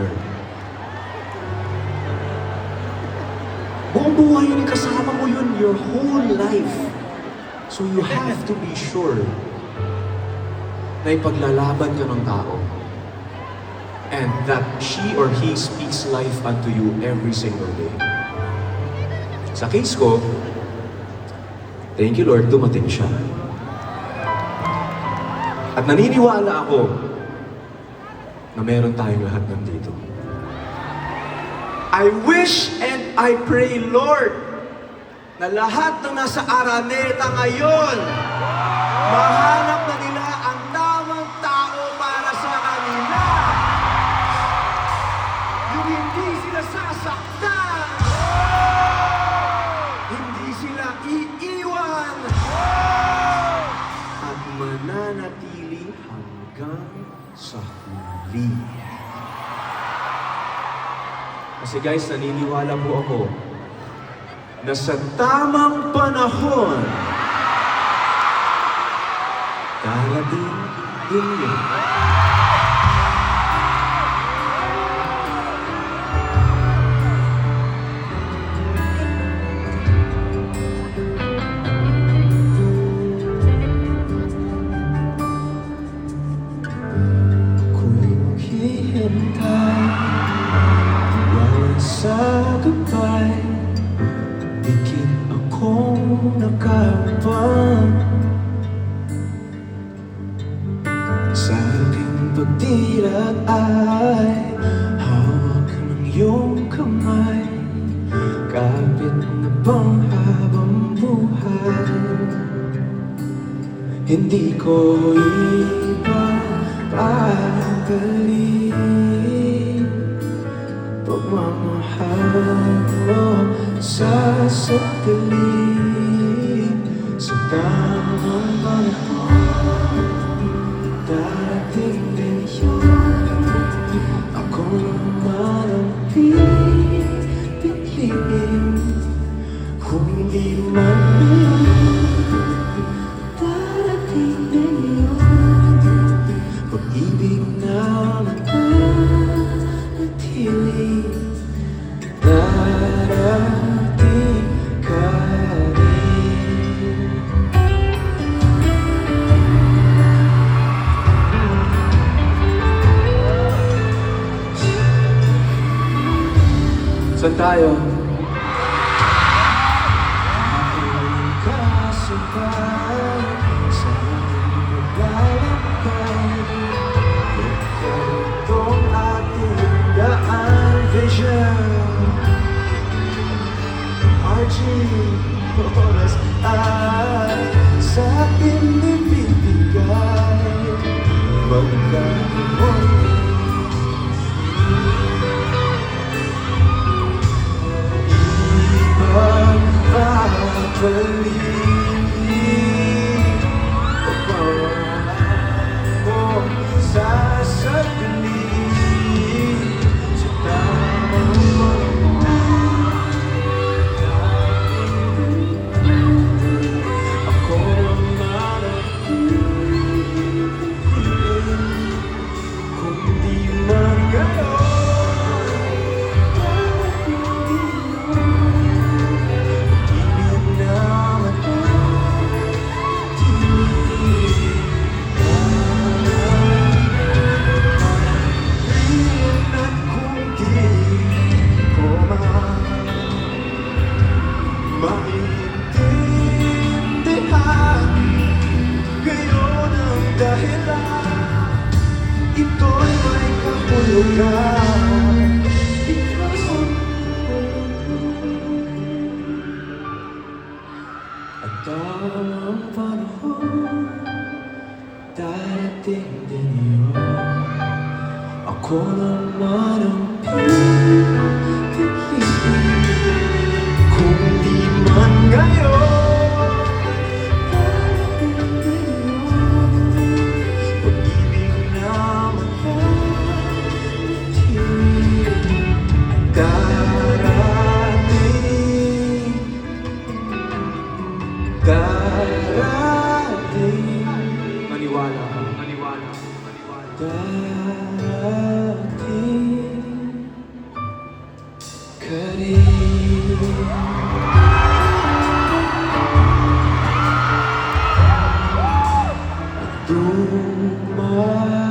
partner. Buong buhay yun, kasama mo yun your whole life. So you have to be sure na ipaglalaban ka ng tao. And that she or he speaks life unto you every single day. Sa case ko, thank you Lord, dumating siya. At naniniwala ako na meron tayong lahat nandito. I wish and I pray, Lord, na lahat ng nasa Araneta ngayon, mahanap na nila ang tamang tao para sa kanila. Yung hindi sila sasaktan, hindi sila iiwan, at mananatili hanggang sa huli. Kasi guys, naniniwala po ako na sa tamang panahon, darating din yun. Kung hihintay sa gabay, dikit akong nakabang. Sa aking pagdilat ay hawak ng iyong kamay. Kapit na bang habang buhay, hindi ko ipapagaling pagmamahal mo sa sandali. Sa tamang panahon, darating din yun. Ako naman ang pipiliin, kung hindi man ngayon, darating din yun. Pag-ibig na nananatili, darating ka rin. Saan tayo? Ako'y kasabay sa maglalakbay. Ikaw itong ating daan, vision. Oras ay sa akin ibibigay. Magkakaroon ipagpapalik pagmamahal mo sa sandali. Sa tamang maintindihan ngayon ang dahilan. Ito'y may kahulugan. At tamang panahon, darating din yun. Ako naman ang pipiliin, kung di man ngayon, darating din yun. Pag-ibig na mananatili, darating, darating. Maniwala ka, maniwala, maniwala. Darating. Through my